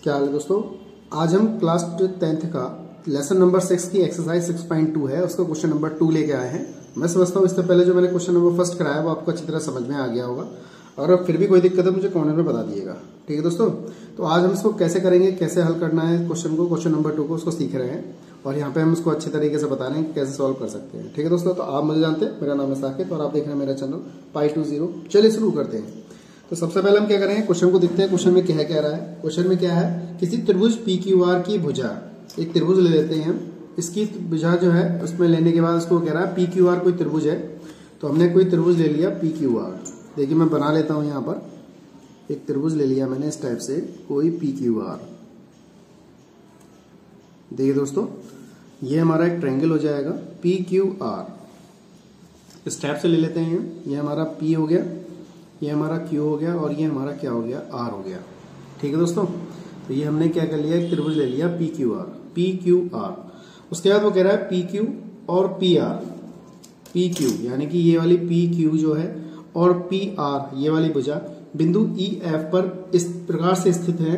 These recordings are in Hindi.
क्या हाल है दोस्तों। आज हम क्लास 10th का लेसन नंबर 6 की एक्सरसाइज 6.2 है, उसका क्वेश्चन नंबर 2 लेके आए हैं। मैं समझता हूँ इससे पहले जो मैंने क्वेश्चन नंबर फर्स्ट कराया वो आपको अच्छी तरह समझ में आ गया होगा, और अब फिर भी कोई दिक्कत है मुझे कमेंट में बता दिएगा। ठीक है दोस्तों, तो आज हम इसको कैसे करेंगे, कैसे हल करना है क्वेश्चन को, क्वेश्चन नंबर 2 को उसको सीख रहे हैं, और यहाँ पे हम उसको अच्छे तरीके से बता रहे हैं कि कैसे सॉल्व कर सकते हैं। ठीक है दोस्तों, तो आप मुझे जानते हैं, मेरा नाम है साकिब और आप देख रहे हैं मेरा चैनल Pi20। चलिए शुरू करते हैं। तो सबसे पहले हम क्या करेंगे, क्वेश्चन को देखते हैं। क्वेश्चन में क्या कह रहा है, क्वेश्चन में क्या है, किसी त्रिभुज PQR की भुजा, एक त्रिभुज ले लेते हैं हम, इसकी भुजा जो है उसमें लेने के बाद उसको कह रहा है PQR कोई त्रिभुज है। तो हमने कोई त्रिभुज ले लिया PQR। देखिए मैं बना लेता हूं, यहाँ पर एक त्रिभुज ले लिया मैंने इस टाइप से, कोई PQR। देखिए दोस्तों, ये हमारा एक ट्रायंगल हो जाएगा PQR। इस टाइप से ले लेते हैं, ये हमारा P हो गया, ये हमारा Q हो गया, और ये हमारा क्या हो गया, R हो गया। ठीक है दोस्तों, तो ये हमने क्या कर लिया, एक त्रिभुज ले लिया PQR। उसके बाद वो कह रहा है PQ और PR। PQ यानी कि ये वाली PQ जो है, और PR ये वाली भुजा बिंदु EF पर इस प्रकार से स्थित है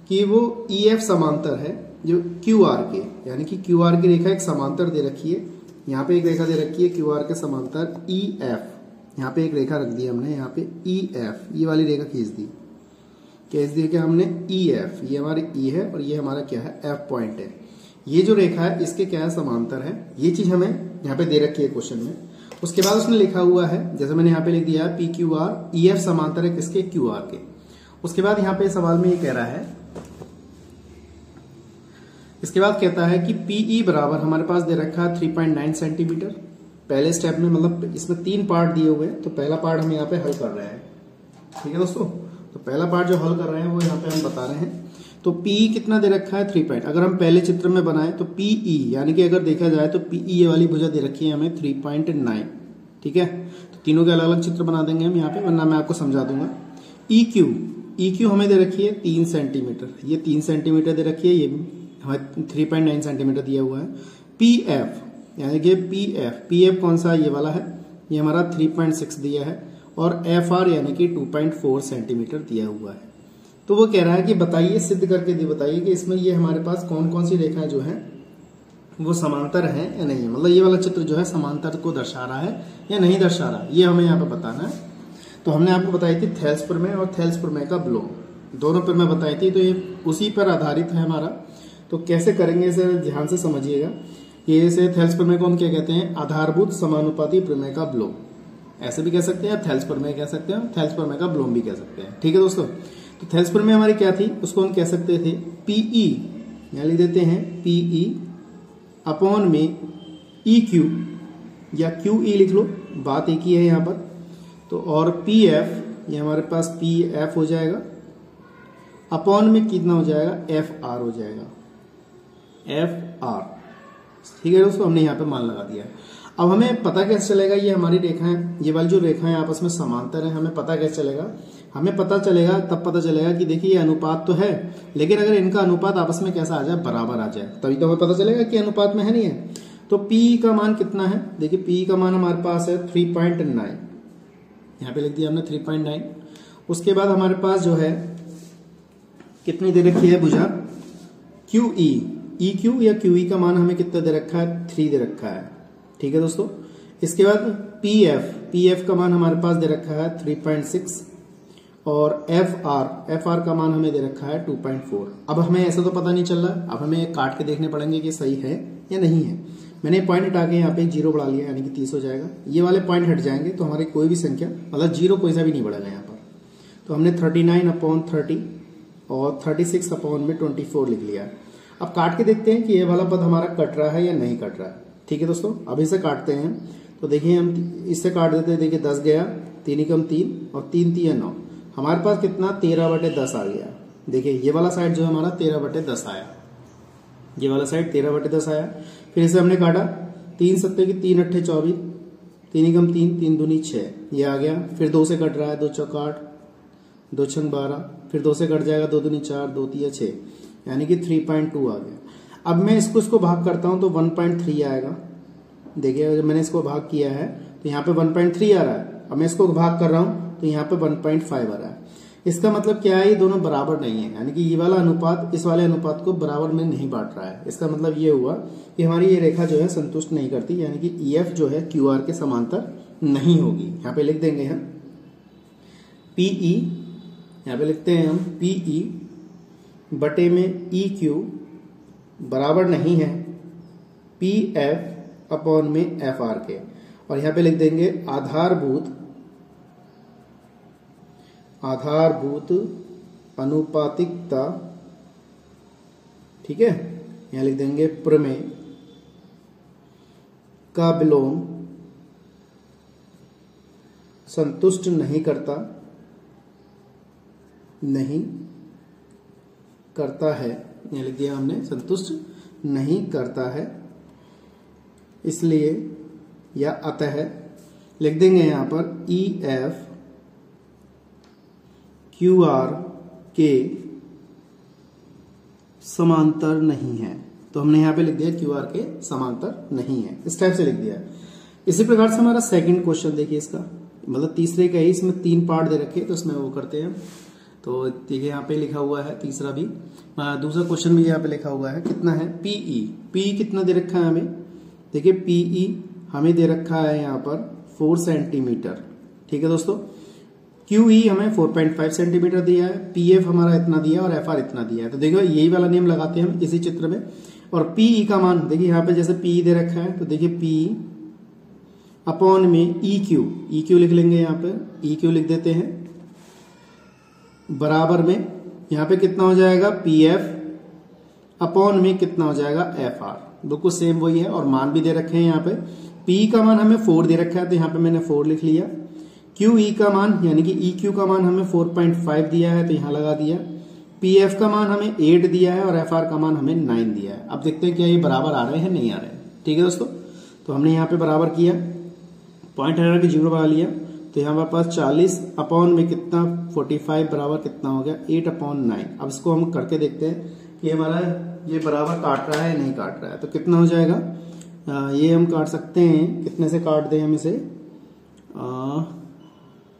कि वो EF समांतर है जो QR के, यानी कि QR की रेखा एक समांतर दे रखी है। यहाँ पे एक रेखा दे रखी है QR के समांतर EF, यहाँ पे एक रेखा रख दी हमने, यहाँ पे EF ये वाली रेखा खींच दी क्या हमने, EF, ये हमारी E है और ये हमारा क्या है, F पॉइंट है। ये जो रेखा है इसके क्या है, समांतर है। ये चीज हमें यहाँ पे दे रखी है क्वेश्चन में। उसके बाद उसने लिखा हुआ है, जैसे मैंने यहाँ पे लिख दिया PQR, EF समांतर है किसके, QR के। उसके बाद यहाँ पे सवाल में ये कह रहा है, इसके बाद कहता है कि PE बराबर हमारे पास दे रखा है 3.9 सेंटीमीटर। पहले स्टेप में मतलब इसमें 3 पार्ट दिए हुए हैं, तो पहला पार्ट हम यहाँ पे हल कर रहे हैं। ठीक है दोस्तों, तो पहला पार्ट जो हल कर रहे हैं वो यहाँ पे हम बता रहे हैं। तो PE कितना दे रखा है, 3 पॉइंट। अगर हम पहले चित्र में बनाए तो PE यानी कि अगर देखा जाए तो PE ये वाली भुजा दे रखी है हमें 3.9। ठीक है, तो तीनों के अलग अलग चित्र बना देंगे हम यहाँ पे, वरना मैं आपको समझा दूंगा। EQ हमें दे रखी है 3 सेंटीमीटर, ये 3 सेंटीमीटर दे रखी है, ये हमें 3.9 सेंटीमीटर दिया हुआ है। PF यानी कि PF कौन सा, ये वाला है, ये हमारा 3.6 दिया है, और FR यानी कि 2.4 सेंटीमीटर दिया हुआ है। तो वो कह रहा है कि बताइए, सिद्ध करके बताइए कि इसमें ये हमारे पास कौन कौन सी रेखाएं जो है वो समांतर है या नहीं, मतलब ये वाला चित्र जो है समांतर को दर्शा रहा है या नहीं दर्शा रहा, ये हमें यहाँ पे बताना है। तो हमने आपको बताई थी थेल्स प्रमेय और थेल्स प्रमेय का विलोम, दोनों प्रमेय बताई थी, तो ये उसी पर आधारित है हमारा। तो कैसे करेंगे इसे ध्यान से समझिएगा। ये इसे थेल्स प्रमेय को हम क्या कहते हैं, आधारभूत समानुपाती प्रमेय का विलोम, ऐसे भी कह सकते हैं, थेल्स प्रमेय कह सकते हैं, थेल्स प्रमेय का विलोम भी कह सकते हैं। ठीक है दोस्तों, तो थेल्स प्रमेय हमारी क्या थी, उसको हम कह सकते थे PE, यहाँ लिख देते हैं PE अपॉन में EQ, या QE लिख लो, बात एक ही है यहाँ पर। तो और PF ये हमारे पास PF हो जाएगा, अपॉन में कितना हो जाएगा, FR हो जाएगा, FR। ठीक है दोस्तों, हमने यहाँ पे मान लगा दिया। अब हमें पता कैसे चलेगा ये हमारी रेखाएं, ये वाली जो रेखाएं आपस में समांतर है, हमें पता कैसे चलेगा, हमें पता चलेगा तब पता चलेगा कि देखिए ये अनुपात तो है, लेकिन अगर इनका अनुपात आपस में कैसा आ जाए, बराबर आ जाए, तभी तो हमें पता चलेगा कि अनुपात में है नहीं है। तो PE का मान कितना है, देखिए PE का मान हमारे पास है 3.9, यहाँ पे लिख दिया हमने 3.9। उसके बाद हमारे पास जो है कितनी दे रखी है भुजा, QE, EQ या QE का मान हमें कितना दे रखा है, 3 दे रखा है। ठीक है दोस्तों, इसके बाद PF का मान हमारे पास दे रखा है 3.6, और FR का मान हमें दे रखा है 2.4। अब हमें ऐसा तो पता नहीं चल रहा, अब हमें काट के देखने पड़ेंगे कि सही है या नहीं है। मैंने पॉइंट हटा के यहाँ पे 0 बढ़ा लिया, यानी कि 30 हो जाएगा। ये वाले पॉइंट हट जाएंगे तो हमारी कोई भी संख्या, मतलब 0 कोई सा भी नहीं बढ़ेगा यहाँ पर। तो हमने 39/30 और 36/24 लिख लिया। अब काट के देखते हैं कि ये वाला पद हमारा कट रहा है या नहीं कट रहा है। ठीक है दोस्तों, अब इसे काटते हैं। तो देखिए हम इससे काट देते हैं, देखिए 10 गया, 3 एकम 3 और 3 3 9, हमारे पास कितना 13/10 आ गया। देखिए ये वाला साइड जो है हमारा 13/10 आया, ये वाला साइड 13/10 आया। फिर इसे हमने काटा, 3 7 की 3 8 24, 3 एकम 3, 3 दूनी 6, ये आ गया। फिर 2 से कट रहा है, 2 चौक 8, 2 छंग 12, फिर 2 से कट जाएगा, 2 दूनी 4, 2 3 6, यानी कि 3.2 आ गया। अब मैं इसको भाग करता हूं तो 1.3 आएगा। देखिए जब मैंने इसको भाग किया है तो यहाँ पे 1.3 आ रहा है। अब मैं इसको भाग कर रहा हूं तो यहाँ पे 1.5 आ रहा है। इसका मतलब क्या है, ये दोनों बराबर नहीं है, यानी कि ये वाला अनुपात इस वाले अनुपात को बराबर में नहीं बांट रहा है। इसका मतलब ये हुआ कि हमारी ये रेखा जो है संतुष्ट नहीं करती, यानी कि EF जो है QR के समांतर नहीं होगी। यहाँ पे लिख देंगे हम PE, यहाँ पे लिखते हैं हम PE बटे में EQ बराबर नहीं है PF अपॉन में FR के, और यहाँ पे लिख देंगे आधारभूत अनुपातिकता, ठीक है, यहाँ लिख देंगे प्रमेय का विलोम संतुष्ट नहीं करता है, यहाँ लिख दिया हमने संतुष्ट नहीं करता है, इसलिए या अतः लिख देंगे यहाँ पर EF QR के समांतर नहीं है। तो हमने यहाँ पे लिख दिया QR के समांतर नहीं है, इस टाइप से लिख दिया। इसी प्रकार से हमारा सेकंड क्वेश्चन देखिए, इसका मतलब तीसरे का ही, इसमें 3 पार्ट दे रखे, तो इसमें वो करते हैं। तो देखिए यहाँ पे लिखा हुआ है तीसरा भी, दूसरा क्वेश्चन भी यहाँ पे लिखा हुआ है, कितना है PE कितना दे रखा है हमें, देखिए PE हमें दे रखा है यहाँ पर 4 सेंटीमीटर, ठीक है दोस्तों। QE हमें 4.5 सेंटीमीटर दिया है, PF हमारा इतना दिया है और FR इतना दिया है। तो देखो यही वाला नियम लगाते हैं हम इसी चित्र में। और PE का मान देखिए यहाँ पे जैसे PE दे रखा है, तो देखिए PE अपॉन में EQ लिख लेंगे, यहाँ पे EQ लिख देते हैं, बराबर में यहाँ पे कितना हो जाएगा PF अपॉन में कितना हो जाएगा FR, बिल्कुल सेम वही है। और मान भी दे रखे हैं यहाँ पे, PE का मान हमें 4 दे रखा है, तो यहाँ पे मैंने 4 लिख लिया। QE का मान यानी कि EQ का मान हमें 4.5 दिया है, तो यहाँ लगा दिया। PF का मान हमें 8 दिया है और FR का मान हमें 9 दिया है। अब देखते हैं क्या ये बराबर आ रहे हैं नहीं आ रहे हैं, ठीक है दोस्तों। तो हमने यहाँ पे बराबर किया, पॉइंट हटा के 0 बना लिया, तो यहाँ पर पास 40 अपॉन में कितना 45 बराबर कितना हो गया 8/9। अब इसको हम करके देखते हैं कि हमारा ये बराबर काट रहा है नहीं काट रहा है, तो कितना हो जाएगा। ये हम काट सकते हैं, कितने से काट दें हम इसे,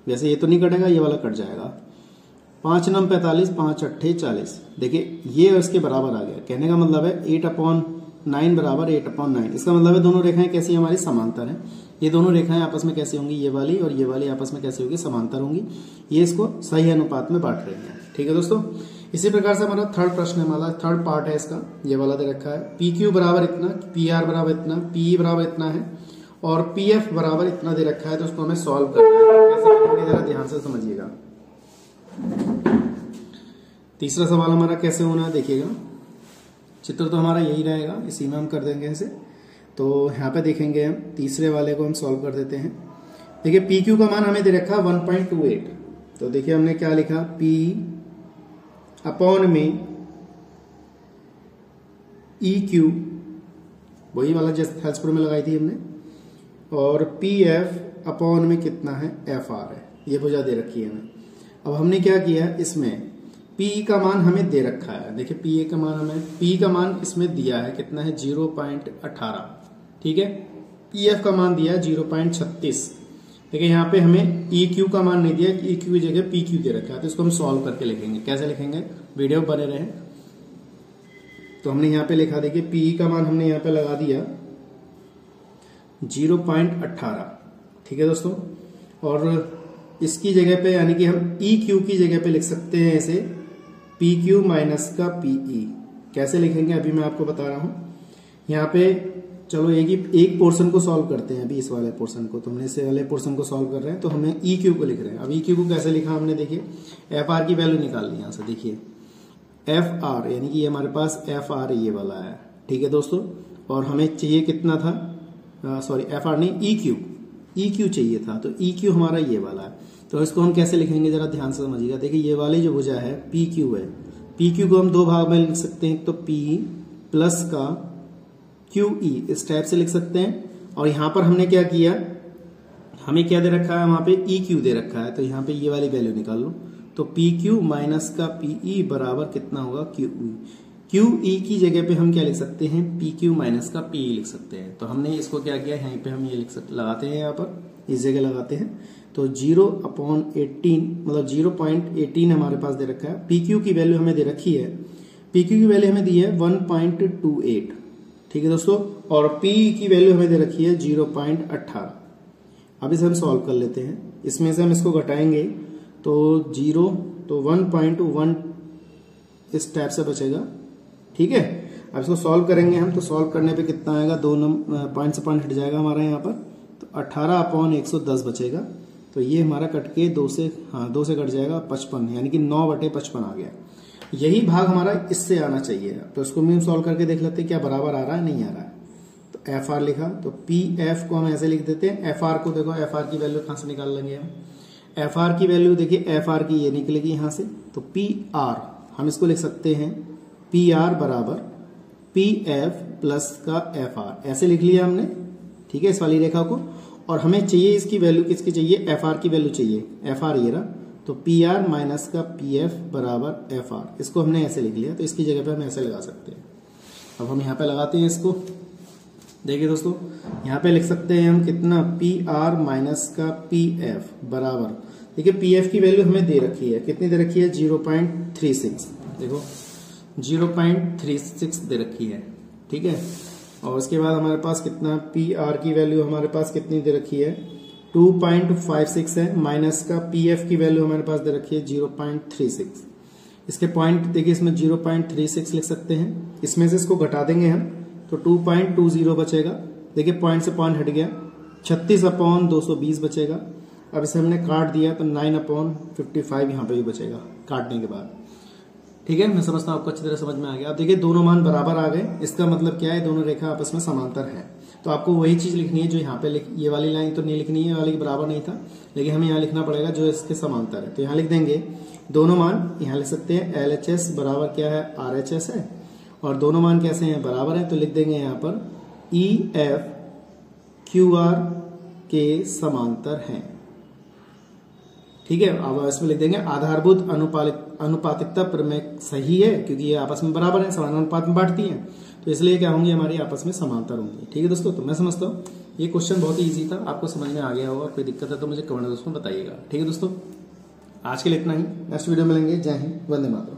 वैसे ये तो नहीं कटेगा, ये वाला कट जाएगा। 5 9 45, 5 8 40। देखिए ये इसके बराबर आ गया, कहने का मतलब है 8/9 बराबर 8/9। इसका मतलब है दोनों रेखाएं कैसी हमारी समांतर हैं। ये दोनों रेखाएं आपस में कैसी होंगी, ये वाली और ये वाली आपस में कैसी होगी, समांतर होंगी। ये इसको सही अनुपात में बांट रही हैं, ठीक है दोस्तों। इसी प्रकार से हमारा थर्ड प्रश्न है, हमारा थर्ड पार्ट है इसका, ये वाला दे रखा है PQ बराबर इतना, PR बराबर इतना, PE बराबर इतना है और PF बराबर इतना दे रखा है। तो उसको हमें सॉल्व करना है, कैसे करेंगे जरा ध्यान से समझिएगा। तीसरा सवाल हमारा कैसे होना है देखिएगा, चित्र तो हमारा यही रहेगा, इसी में हम कर देंगे इसे। तो यहाँ पे देखेंगे हम तीसरे वाले को हम सॉल्व कर देते हैं। देखिए PQ का मान हमें दे रखा 1.28, तो देखिए हमने क्या लिखा, P अपॉन में EQ, वही वाला जैसे हेल्सपुर में लगाई थी हमने, और PF अपॉन में कितना है FR है, ये भुजा दे रखी है हमें। अब हमने क्या किया, इसमें PE का मान हमें दे रखा है, देखिए PE का मान इसमें दिया है कितना है 0.18, ठीक है। PF का मान दिया है 0.36। देखिए यहाँ पे हमें EQ का मान नहीं दिया, EQ की जगह PQ दे रखा है, तो इसको हम सॉल्व करके लिखेंगे। कैसे लिखेंगे, वीडियो बने रहे। तो हमने यहाँ पे लिखा, देखिए PE का मान हमने यहाँ पे लगा दिया 0.18, ठीक है दोस्तों। और इसकी जगह पे यानी कि हम EQ की जगह पे लिख सकते हैं इसे PQ माइनस का PE। कैसे लिखेंगे अभी मैं आपको बता रहा हूं। यहाँ पे चलो एक पोर्शन को सॉल्व करते हैं, अभी इस वाले पोर्शन को, तो हमने इस वाले पोर्शन को सॉल्व कर रहे हैं, तो हमें EQ को लिख रहे हैं। अब EQ को कैसे लिखा हमने, देखिए FR की वैल्यू निकाल ली यहाँ से, देखिए FR यानी कि ये हमारे पास FR ये वाला है, ठीक है दोस्तों। और हमें चाहिए कितना था, सॉरी FR नहीं EQ चाहिए था, तो EQ हमारा ये वाला है। तो इसको हम कैसे लिखेंगे जरा ध्यान से समझिएगा। देखिए ये वाली जो भुजा है PQ है, PQ को हम 2 भाग में लिख सकते हैं, तो P प्लस का QE इस टाइप से लिख सकते हैं। और यहाँ पर हमने क्या किया, हमें क्या दे रखा है, वहां पे EQ दे रखा है, तो यहाँ पे ये वाली वैल्यू निकाल लो। तो PQ माइनस का PE बराबर कितना होगा QE। QE की जगह पे हम क्या लिख सकते हैं, PQ माइनस का PE लिख सकते हैं। तो हमने इसको क्या किया, यहीं पे हम ये लगाते हैं, यहाँ पर इस जगह लगाते हैं। तो 0/18 मतलब 0.18 हमारे पास दे रखा है। PQ की वैल्यू हमें दे रखी है, PQ की वैल्यू हमें दी है 1.28, ठीक है दोस्तों, और P की वैल्यू हमें दे रखी है 0.18। अब इसे हम सॉल्व कर लेते हैं, इसमें से हम इसको घटाएंगे तो 1.1 इस टाइप से बचेगा, ठीक है। अब इसको सॉल्व करेंगे हम, तो सॉल्व करने पे कितना आएगा, 2 पॉइंट से पॉइंट हट जाएगा हमारा यहाँ पर, तो 18/110 बचेगा। तो ये हमारा कट के 2 से कट जाएगा 55, यानी कि 9/55 आ गया। यही भाग हमारा इससे आना चाहिए। तो इसको भी हम सॉल्व करके देख लेते हैं क्या बराबर आ रहा है, नहीं आ रहा है। तो FR लिखा, तो PF को हम ऐसे लिख देते हैं। FR को देखो, FR की वैल्यू कहां से निकाल लेंगे हम, FR की वैल्यू देखिए, FR की ये निकलेगी यहां से, तो PR हम इसको लिख सकते हैं, PR बराबर PF प्लस का FR, ऐसे लिख लिया हमने, ठीक है, इस वाली रेखा को। और हमें चाहिए इसकी वैल्यू, किसकी चाहिए, FR की वैल्यू चाहिए, FR ये रहा, तो PR माइनस का PF बराबर FR, इसको हमने ऐसे लिख लिया। तो इसकी जगह पे हम ऐसे लगा सकते हैं। अब हम यहाँ पे लगाते हैं इसको, देखिए दोस्तों, यहाँ पे लिख सकते हैं हम कितना, PR माइनस का PF बराबर, देखिए PF की वैल्यू हमें दे रखी है, कितनी दे रखी है, 0.36, देखो 0.36 दे रखी है, ठीक है। और उसके बाद हमारे पास कितना, PR की वैल्यू हमारे पास कितनी दे रखी है, 2.56 है, माइनस का PF की वैल्यू हमारे पास दे रखी है 0.36। इसके पॉइंट देखिए, इसमें 0.36 लिख सकते हैं, इसमें से इसको घटा देंगे हम तो 2.20 बचेगा। देखिए पॉइंट से पॉइंट हट गया, 36/220 बचेगा। अब इसे हमने काट दिया तो 9/55 यहाँ पे भी बचेगा काटने के बाद, ठीक है। मैं समझता हूँ आपको अच्छी तरह समझ में आ गया। अब देखिए दोनों मान बराबर आ गए, इसका मतलब क्या है, दोनों रेखा आपस में समांतर है। तो आपको वही चीज लिखनी है जो यहाँ पे ये वाली लाइन तो नहीं लिखनी है, ये वाली के बराबर नहीं था, लेकिन हमें यहाँ लिखना पड़ेगा जो इसके समांतर है। तो यहाँ लिख देंगे दोनों मान, यहाँ लिख सकते हैं LHS बराबर क्या है, RHS है, और दोनों मान कैसे हैं, बराबर है। तो लिख देंगे यहाँ पर EF QR के समांतर हैं, ठीक है। अब इसमें लिख देंगे आधारभूत अनुपातिकता प्रमेय सही है, क्योंकि ये आपस में बराबर है, समान अनुपात में बांटती हैं, तो इसलिए क्या होंगी, हमारी आपस में समांतर होंगी, ठीक है दोस्तों। तो मैं समझता हूँ ये क्वेश्चन बहुत ही इजी था, आपको समझ में आ गया होगा। कोई दिक्कत है तो मुझे कमेंट बॉक्स में बताइएगा, ठीक है दोस्तों। आज के लिए इतना ही, नेक्स्ट वीडियो मिलेंगे। जय हिंद, वंदे मातरम।